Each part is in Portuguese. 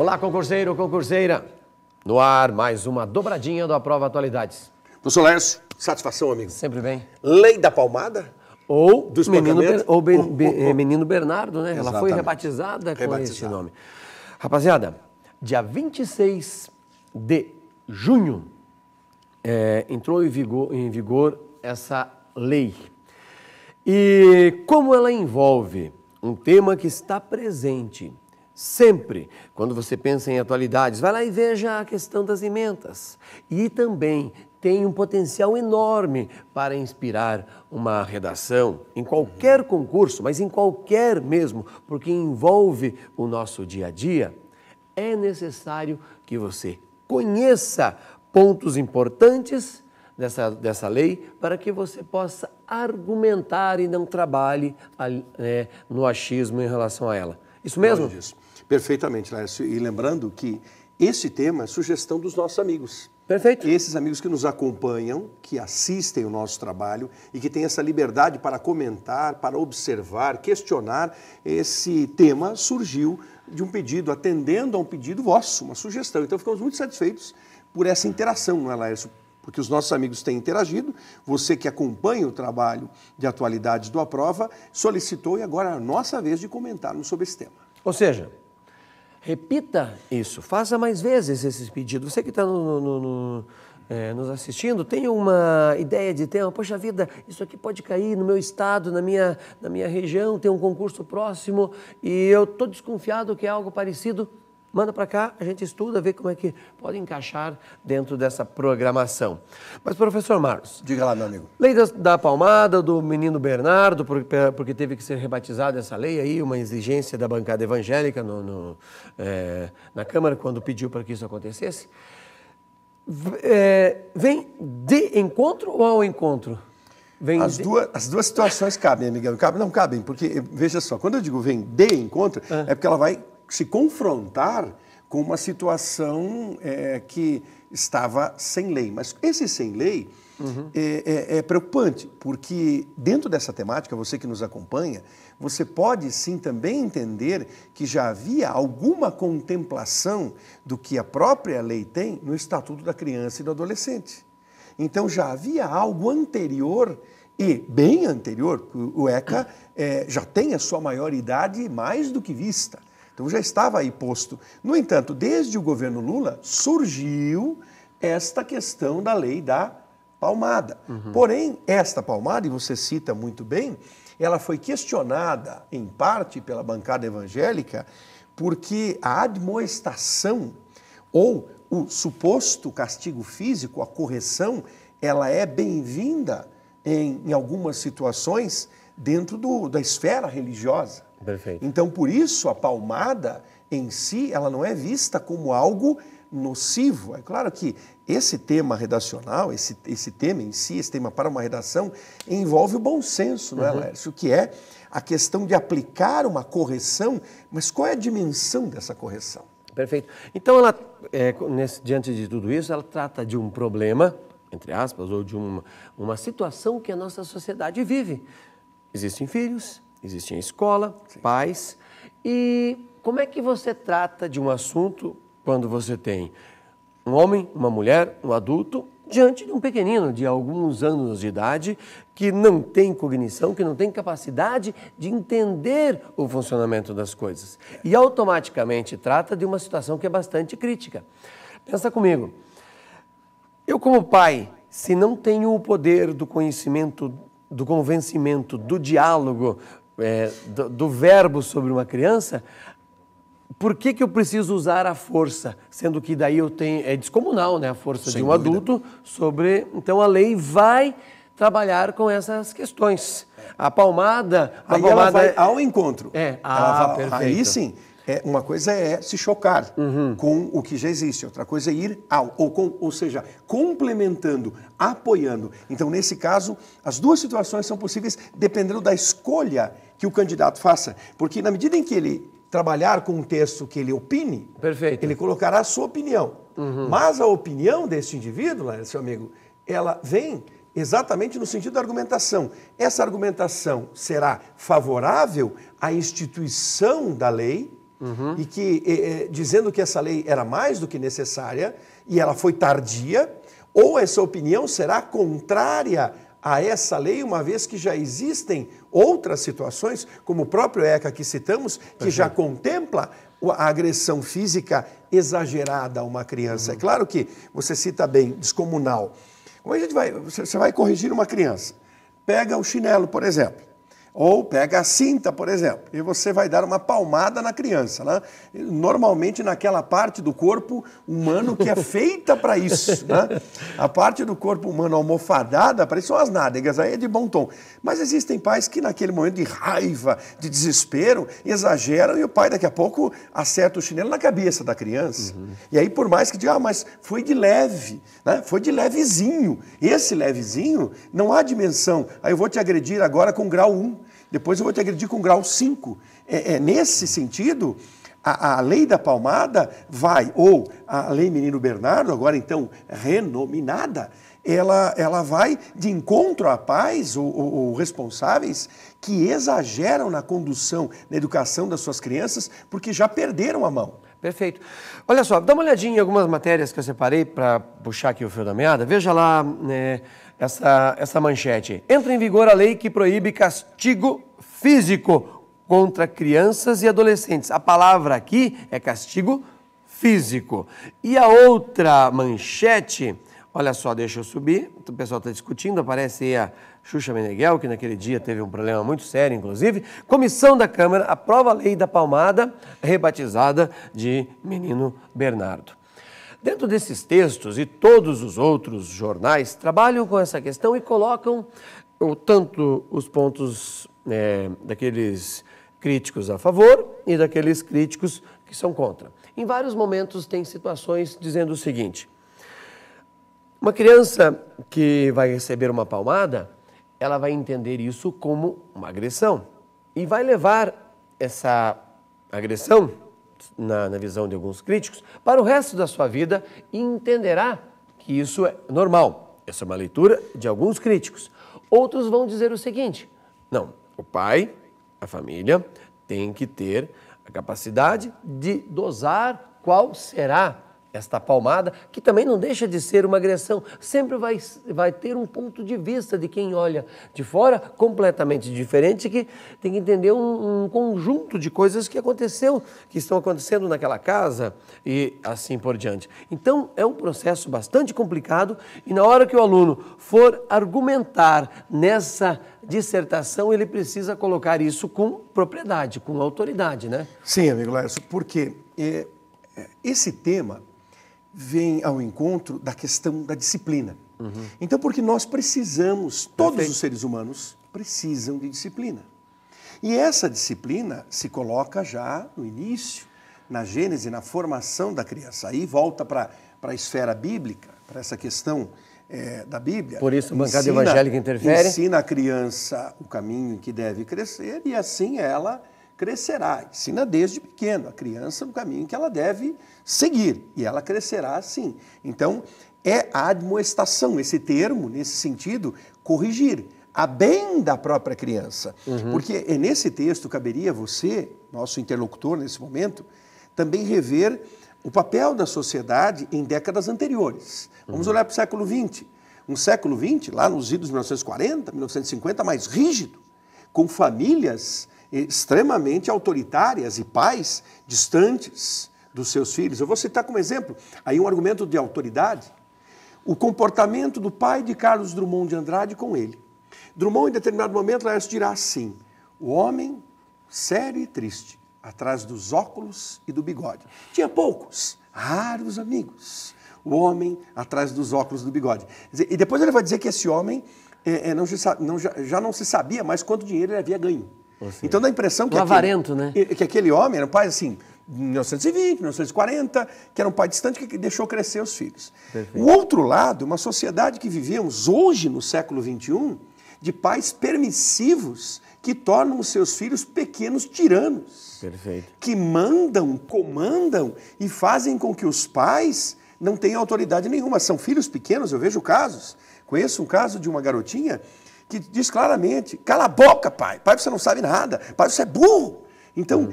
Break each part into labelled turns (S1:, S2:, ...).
S1: Olá, concurseiro, concurseira. No ar, mais uma dobradinha do Aprova Atualidades.
S2: Professor Laércio, satisfação, amigo.
S1: Sempre bem.
S2: Lei da palmada?
S1: Ou
S2: do
S1: Menino Bernardo, né?
S2: Exatamente.
S1: Ela foi rebatizada com esse nome. Rapaziada, dia 26 de junho entrou em vigor essa lei. E como ela envolve um tema que está presente sempre, quando você pensa em atualidades, vai lá e veja a questão das emendas. E também tem um potencial enorme para inspirar uma redação em qualquer concurso, mas em qualquer mesmo, porque envolve o nosso dia a dia. É necessário que você conheça pontos importantes dessa lei para que você possa argumentar e não trabalhe no achismo em relação a ela. Isso mesmo?
S2: Perfeitamente, Laércio. E lembrando que esse tema é sugestão dos nossos amigos.
S1: Perfeito.
S2: Esses amigos que nos acompanham, que assistem o nosso trabalho e que têm essa liberdade para comentar, para observar, questionar, esse tema surgiu de um pedido, atendendo a um pedido vosso, uma sugestão. Então ficamos muito satisfeitos por essa interação, não é, Laércio? Porque os nossos amigos têm interagido, você que acompanha o trabalho de atualidades do Aprova, solicitou e agora é a nossa vez de comentarmos sobre esse tema.
S1: Ou seja, repita isso, faça mais vezes esses pedidos. Você que está nos assistindo, tem uma ideia de tema, poxa vida, isso aqui pode cair no meu estado, na minha região, tem um concurso próximo e eu estou desconfiado que é algo parecido. Manda para cá, a gente estuda, vê como é que pode encaixar dentro dessa programação. Mas, professor Marcos...
S2: Diga lá, meu amigo.
S1: Lei da palmada, do menino Bernardo, porque teve que ser rebatizada essa lei aí, uma exigência da bancada evangélica na Câmara, quando pediu para que isso acontecesse. Vem de encontro ou ao encontro?
S2: As duas situações cabem, amigão. Não cabem, porque, veja só, quando eu digo vem de encontro, é porque ela vai se confrontar com uma situação que estava sem lei. Mas esse sem lei é preocupante, porque dentro dessa temática, você que nos acompanha, você pode sim também entender que já havia alguma contemplação do que a própria lei tem no Estatuto da Criança e do Adolescente. Então já havia algo anterior e bem anterior, o ECA já tem a sua maioridade mais do que vista. Então já estava aí posto. No entanto, desde o governo Lula, surgiu esta questão da lei da palmada. Porém, esta palmada, e você cita muito bem, ela foi questionada, em parte, pela bancada evangélica, porque a admoestação ou o suposto castigo físico, a correção, ela é bem-vinda em algumas situações dentro da esfera religiosa.
S1: Perfeito.
S2: Então, por isso, a palmada em si, ela não é vista como algo nocivo. É claro que esse tema redacional, esse tema em si, esse tema para uma redação, envolve o bom senso, não é, Laércio? Que é a questão de aplicar uma correção, mas qual é a dimensão dessa correção?
S1: Perfeito. Então, ela, diante de tudo isso, ela trata de um problema, entre aspas, ou de uma situação que a nossa sociedade vive. Existem filhos, existe a escola, pais. E como é que você trata de um assunto quando você tem um homem, uma mulher, um adulto, diante de um pequenino de alguns anos de idade que não tem cognição, que não tem capacidade de entender o funcionamento das coisas. E automaticamente trata de uma situação que é bastante crítica. Pensa comigo. Eu, como pai, se não tenho o poder do conhecimento, do convencimento, do diálogo, do verbo sobre uma criança, por que eu preciso usar a força? Sendo que daí eu tenho, é descomunal, né, a força de um adulto sobre... Então a lei vai trabalhar com essas questões. A palmada...
S2: Ela vai ao encontro.
S1: Perfeito.
S2: Aí sim, uma coisa é se chocar com o que já existe, outra coisa é ir ou seja, complementando, apoiando. Então, nesse caso, as duas situações são possíveis dependendo da escolha que o candidato faça. Porque na medida em que ele trabalhar com um texto que ele opine, ele colocará a sua opinião. Mas a opinião desse indivíduo, seu amigo, ela vem exatamente no sentido da argumentação. Essa argumentação será favorável à instituição da lei, e que dizendo que essa lei era mais do que necessária e ela foi tardia, ou essa opinião será contrária a essa lei, uma vez que já existem outras situações, como o próprio ECA que citamos, que já contempla a agressão física exagerada a uma criança. É claro que você cita bem, descomunal. Como a gente você vai corrigir uma criança? Pega o chinelo, por exemplo, ou pega a cinta, por exemplo, e você vai dar uma palmada na criança, né? Normalmente naquela parte do corpo humano que é feita para isso, né? A parte do corpo humano almofadada para isso são as nádegas, aí é de bom tom. Mas existem pais que naquele momento de raiva, de desespero, exageram e o pai daqui a pouco acerta o chinelo na cabeça da criança. E aí por mais que diga, mas foi de leve, né? Foi de levezinho. Esse levezinho não há dimensão. Aí eu vou te agredir agora com grau 1. Depois eu vou te agredir com grau 5. Nesse sentido, a lei da palmada vai, ou a lei Menino Bernardo, agora então renominada, ela vai de encontro a pais ou responsáveis que exageram na condução, na educação das suas crianças, porque já perderam a mão.
S1: Perfeito. Olha só, dá uma olhadinha em algumas matérias que eu separei para puxar aqui o fio da meada. Veja lá, né, essa manchete. Entra em vigor a lei que proíbe castigo físico contra crianças e adolescentes. A palavra aqui é castigo físico. E a outra manchete, olha só, deixa eu subir, o pessoal está discutindo, aparece aí a Xuxa Meneghel, que naquele dia teve um problema muito sério, inclusive. Comissão da Câmara aprova a lei da palmada, rebatizada de Menino Bernardo. Dentro desses textos e todos os outros jornais trabalham com essa questão e colocam tanto os pontos daqueles críticos a favor e daqueles críticos que são contra. Em vários momentos tem situações dizendo o seguinte: uma criança que vai receber uma palmada, ela vai entender isso como uma agressão e vai levar essa agressão, na visão de alguns críticos, para o resto da sua vida e entenderá que isso é normal. Essa é uma leitura de alguns críticos. Outros vão dizer o seguinte: não, o pai, a família, tem que ter a capacidade de dosar qual será esta palmada, que também não deixa de ser uma agressão. Sempre vai ter um ponto de vista de quem olha de fora completamente diferente, que tem que entender um conjunto de coisas que estão acontecendo naquela casa e assim por diante. Então, é um processo bastante complicado e na hora que o aluno for argumentar nessa dissertação, ele precisa colocar isso com propriedade, com autoridade, né?
S2: Sim, amigo Laércio, porque esse tema vem ao encontro da questão da disciplina. Então, porque nós precisamos, todos os seres humanos precisam de disciplina. E essa disciplina se coloca já no início, na gênese, na formação da criança. Aí volta para a esfera bíblica, para essa questão da Bíblia.
S1: Por isso a bancada evangélica interfere.
S2: Ensina a criança o caminho em que deve crescer e assim ela crescerá. Ensina desde pequeno a criança no caminho que ela deve seguir e ela crescerá assim. Então, é a admoestação, esse termo, nesse sentido, corrigir a bem da própria criança. Porque nesse texto caberia a você, nosso interlocutor nesse momento, também rever o papel da sociedade em décadas anteriores. Vamos olhar para o século XX. Um século XX, lá nos idos de 1940, 1950, mais rígido, com famílias extremamente autoritárias e pais distantes dos seus filhos. Eu vou citar como exemplo aí um argumento de autoridade, o comportamento do pai de Carlos Drummond de Andrade com ele. Drummond, em determinado momento, Laércio dirá assim: o homem sério e triste, atrás dos óculos e do bigode. Tinha poucos, raros amigos. O homem atrás dos óculos e do bigode. E depois ele vai dizer que esse homem já não se sabia mais quanto dinheiro ele havia ganho. Então dá a impressão que,
S1: avarento, né?
S2: Que aquele homem era um pai assim, 1920, 1940, que era um pai distante que deixou crescer os filhos. Perfeito. O outro lado, uma sociedade que vivemos hoje no século XXI, de pais permissivos que tornam os seus filhos pequenos tiranos.
S1: Perfeito.
S2: Que mandam, comandam e fazem com que os pais não tenham autoridade nenhuma. São filhos pequenos, eu vejo casos. Conheço um caso de uma garotinha que diz claramente: cala a boca, pai. Pai, você não sabe nada. Pai, você é burro. Então,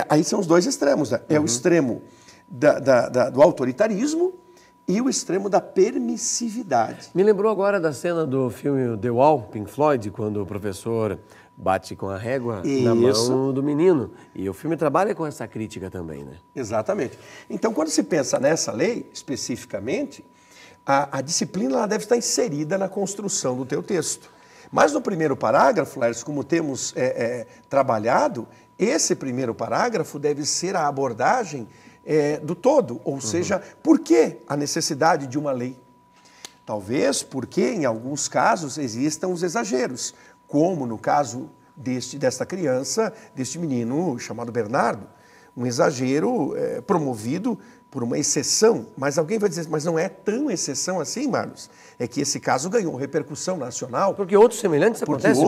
S2: aí são os dois extremos, né? É o extremo do autoritarismo e o extremo da permissividade.
S1: Me lembrou agora da cena do filme The Wall, Pink Floyd, quando o professor bate com a régua na mão do menino. E o filme trabalha com essa crítica também, né?
S2: Exatamente. Então, quando se pensa nessa lei, especificamente, a disciplina ela deve estar inserida na construção do teu texto. Mas no primeiro parágrafo, Laércio, como temos trabalhado, esse primeiro parágrafo deve ser a abordagem do todo, ou seja, por que a necessidade de uma lei? Talvez porque, em alguns casos, existam os exageros, como no caso desta criança, deste menino chamado Bernardo, um exagero promovido por uma exceção, mas alguém vai dizer, mas não é tão exceção assim, Marlos? É que esse caso ganhou repercussão nacional.
S1: Porque outros semelhantes acontecem,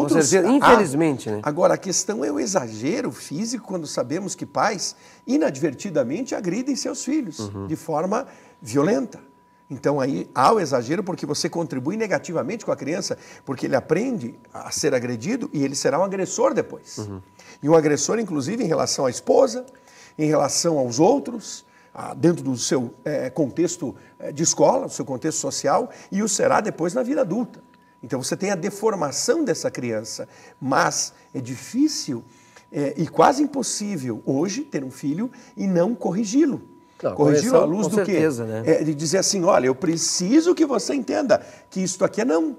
S1: infelizmente, né?
S2: Agora, a questão é o exagero físico quando sabemos que pais inadvertidamente agridem seus filhos de forma violenta. Então aí há o exagero porque você contribui negativamente com a criança, porque ele aprende a ser agredido e ele será um agressor depois. E um agressor, inclusive, em relação à esposa, em relação aos outros, dentro do seu contexto de escola, do seu contexto social, e o será depois na vida adulta. Então você tem a deformação dessa criança, mas é difícil e quase impossível hoje ter um filho e não corrigi-lo. Corrigi-lo à luz do quê? Né? De dizer assim, olha, eu preciso que você entenda que isto aqui é não.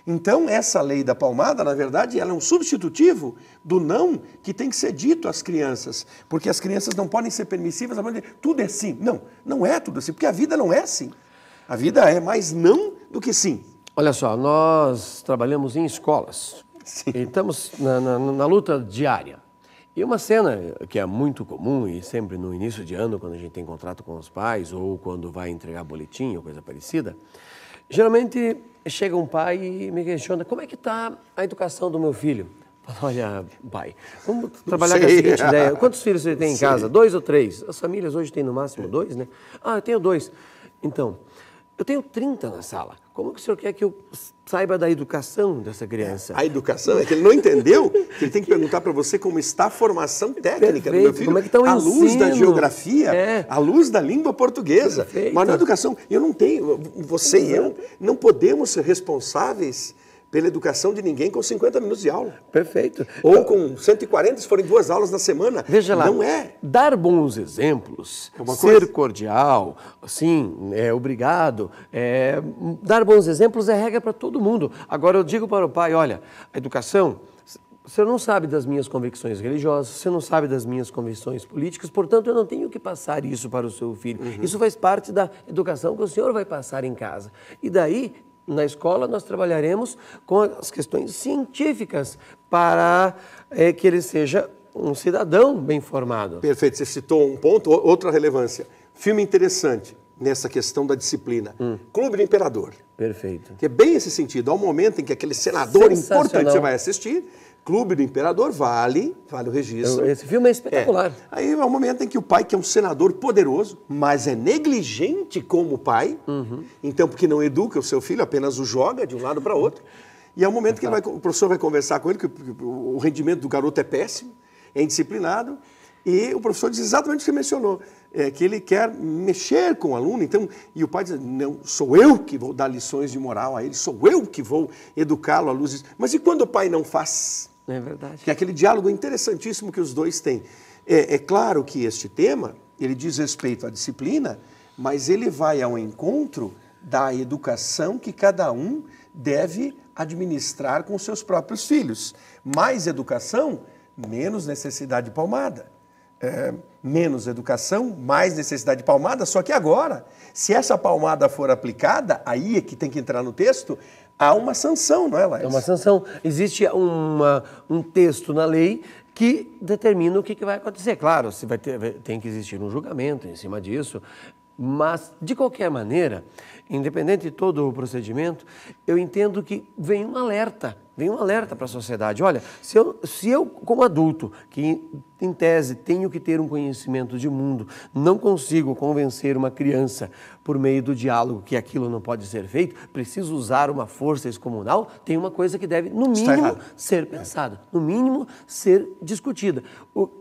S2: Então, essa lei da palmada, na verdade, ela é um substitutivo do não que tem que ser dito às crianças. Porque as crianças não podem ser permissivas, tudo é sim. Não, não é tudo assim, porque a vida não é assim. A vida é mais não do que sim.
S1: Olha só, nós trabalhamos em escolas. Sim. E estamos na luta diária. E uma cena que é muito comum, e sempre no início de ano, quando a gente tem contrato com os pais, ou quando vai entregar boletim ou coisa parecida, geralmente chega um pai e me questiona, como é que está a educação do meu filho? Olha, pai, vamos trabalhar com a seguinte ideia. Quantos filhos você tem em casa? 2 ou 3? As famílias hoje têm no máximo 2, né? Ah, eu tenho 2. Então, eu tenho 30 na sala. Como que o senhor quer que eu saiba da educação dessa criança?
S2: A educação é que ele não entendeu, que ele tem que perguntar para você como está a formação técnica do meu filho,
S1: como é que está o ensino?
S2: À luz da geografia, à luz da língua portuguesa.
S1: Perfeito.
S2: Mas na educação, eu não tenho, você e eu não podemos ser responsáveis pela educação de ninguém com 50 minutos de aula.
S1: Perfeito.
S2: Ou com 140, se forem 2 aulas na semana.
S1: Veja lá,
S2: não é.
S1: Dar bons exemplos, ser cordial, sim, obrigado, dar bons exemplos é regra para todo mundo. Agora eu digo para o pai, olha, a educação, você não sabe das minhas convicções religiosas, você não sabe das minhas convicções políticas, portanto eu não tenho que passar isso para o seu filho. Isso faz parte da educação que o senhor vai passar em casa. E daí, na escola, nós trabalharemos com as questões científicas para que ele seja um cidadão bem formado.
S2: Perfeito, você citou um ponto, outra relevância. Filme interessante nessa questão da disciplina. Clube do Imperador.
S1: Perfeito.
S2: Que é bem esse sentido. Ao momento em que aquele senador importante você vai assistir, Clube do Imperador vale o registro.
S1: Esse filme é espetacular.
S2: Aí é o momento em que o pai, que é um senador poderoso, mas é negligente como pai, então porque não educa o seu filho, apenas o joga de um lado para outro. E é o momento que o professor vai conversar com ele, que o rendimento do garoto é péssimo, é indisciplinado, e o professor diz exatamente o que você mencionou, que ele quer mexer com o aluno, então, e o pai diz, não, sou eu que vou dar lições de moral a ele, sou eu que vou educá-lo à luz disso. Mas e quando o pai não faz?
S1: É verdade.
S2: Que é aquele diálogo interessantíssimo que os dois têm. É claro que este tema, ele diz respeito à disciplina, mas ele vai ao encontro da educação que cada um deve administrar com seus próprios filhos. Mais educação, menos necessidade de palmada. Menos educação, mais necessidade de palmada, só que agora, se essa palmada for aplicada, aí é que tem que entrar no texto, há uma sanção, não é, Laís?
S1: É uma sanção. Existe um texto na lei que determina o que vai acontecer. Claro, tem que existir um julgamento em cima disso, mas, de qualquer maneira, independente de todo o procedimento, eu entendo que vem um alerta, vem um alerta para a sociedade. Olha, se eu, como adulto, que em tese tenho que ter um conhecimento de mundo, não consigo convencer uma criança por meio do diálogo que aquilo não pode ser feito, preciso usar uma força excomunal, tem uma coisa que deve, no mínimo, ser pensada, no mínimo, ser discutida.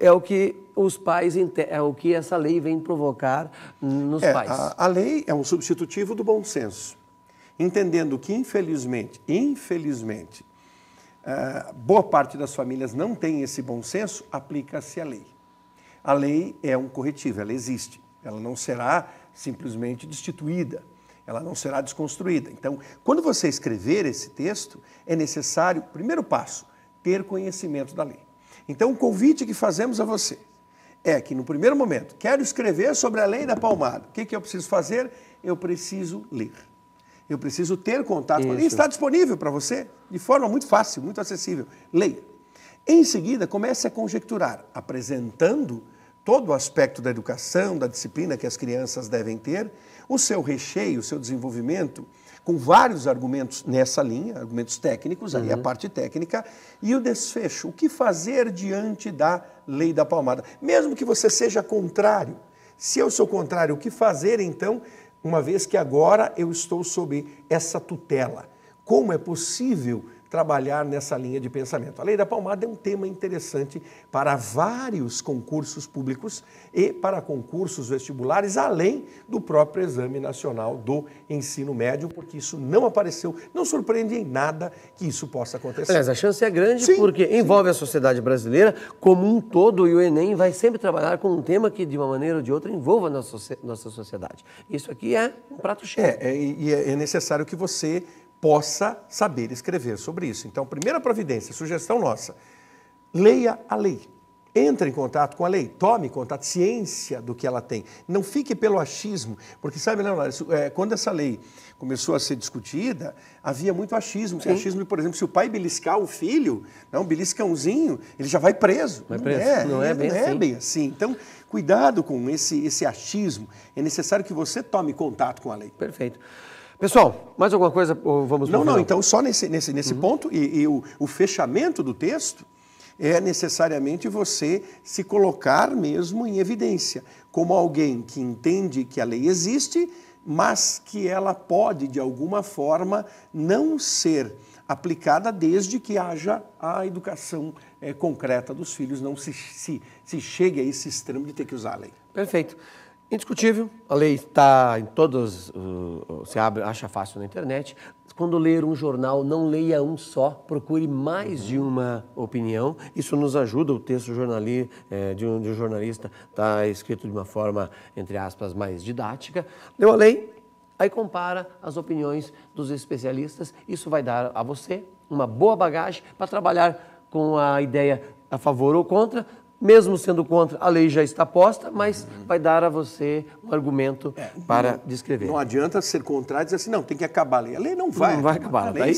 S1: É o que os pais, é o que essa lei vem provocar nos pais.
S2: A lei é um substitutivo do bom senso, entendendo que, infelizmente, boa parte das famílias não tem esse bom senso, aplica-se a lei. A lei é um corretivo, ela existe, ela não será simplesmente destituída, ela não será desconstruída. Então, quando você escrever esse texto, é necessário, primeiro passo, ter conhecimento da lei. Então, o convite que fazemos a você é que, no primeiro momento, quero escrever sobre a lei da palmada. O que eu preciso fazer? Eu preciso ler. Eu preciso ter contato com a lei. Está disponível para você de forma muito fácil, muito acessível. Leia. Em seguida, comece a conjecturar, apresentando todo o aspecto da educação, da disciplina que as crianças devem ter, o seu recheio, o seu desenvolvimento, com vários argumentos nessa linha, argumentos técnicos, aí a parte técnica, e o desfecho, o que fazer diante da lei da palmada. Mesmo que você seja contrário, se eu sou contrário, o que fazer então, uma vez que agora eu estou sob essa tutela? Como é possível trabalhar nessa linha de pensamento? A lei da palmada é um tema interessante para vários concursos públicos e para concursos vestibulares, além do próprio Exame Nacional do Ensino Médio, porque isso não apareceu, não surpreende em nada que isso possa acontecer.
S1: Aliás, a chance é grande porque envolve a sociedade brasileira como um todo, e o Enem vai sempre trabalhar com um tema que, de uma maneira ou de outra, envolva a nossa sociedade. Isso aqui é um prato cheio.
S2: É necessário que você possa saber escrever sobre isso. Então, primeira providência, sugestão nossa, leia a lei. Entre em contato com a lei, tome contato, ciência do que ela tem. Não fique pelo achismo, porque sabe, Leonardo, quando essa lei começou a ser discutida, havia muito achismo. Achismo, por exemplo, se o pai beliscar o filho, um beliscãozinho, ele já vai preso. Não é bem assim. Então, cuidado com esse achismo. É necessário que você tome contato com a lei.
S1: Perfeito. Pessoal, mais alguma coisa ou vamos...
S2: Não, então só nesse ponto e o fechamento do texto é necessariamente você se colocar mesmo em evidência, como alguém que entende que a lei existe, mas que ela pode, de alguma forma, não ser aplicada desde que haja a educação concreta dos filhos, não se chegue a esse extremo de ter que usar a lei.
S1: Perfeito. Indiscutível, a lei está em todos, você acha fácil na internet. Quando ler um jornal, não leia um só, procure mais de uma opinião. Isso nos ajuda, o texto de um jornalista está escrito de uma forma, entre aspas, mais didática. Leu a lei, aí compara as opiniões dos especialistas. Isso vai dar a você uma boa bagagem para trabalhar com a ideia a favor ou contra. Mesmo sendo contra, a lei já está posta, mas vai dar a você um argumento para descrever.
S2: Não adianta ser contrário e dizer assim, não, tem que acabar a lei. A lei não vai
S1: acabar.
S2: A lei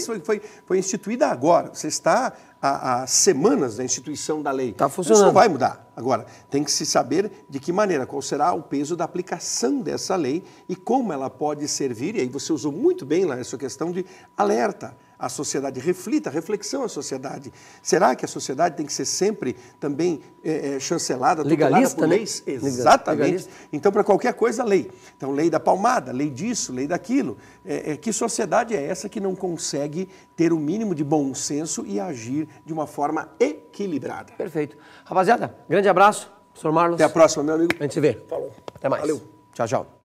S2: foi instituída agora. Você está há semanas da instituição da lei.
S1: Está funcionando.
S2: Isso não vai mudar. Agora, tem que se saber de que maneira, qual será o peso da aplicação dessa lei e como ela pode servir, e aí você usou muito bem lá essa questão de alerta à sociedade, reflexão à sociedade. Será que a sociedade tem que ser sempre também chancelada,
S1: legalista,
S2: por leis?
S1: Né?
S2: Exatamente.
S1: Legalista.
S2: Então, para qualquer coisa, lei. Então, lei da palmada, lei disso, lei daquilo. Que sociedade é essa que não consegue ter o mínimo de bom senso e agir de uma forma equilibrada?
S1: Perfeito. Rapaziada, grande abraço. Professor Marlos.
S2: Até a próxima, meu amigo.
S1: A gente se vê.
S2: Falou.
S1: Até mais.
S2: Valeu.
S1: Tchau, tchau.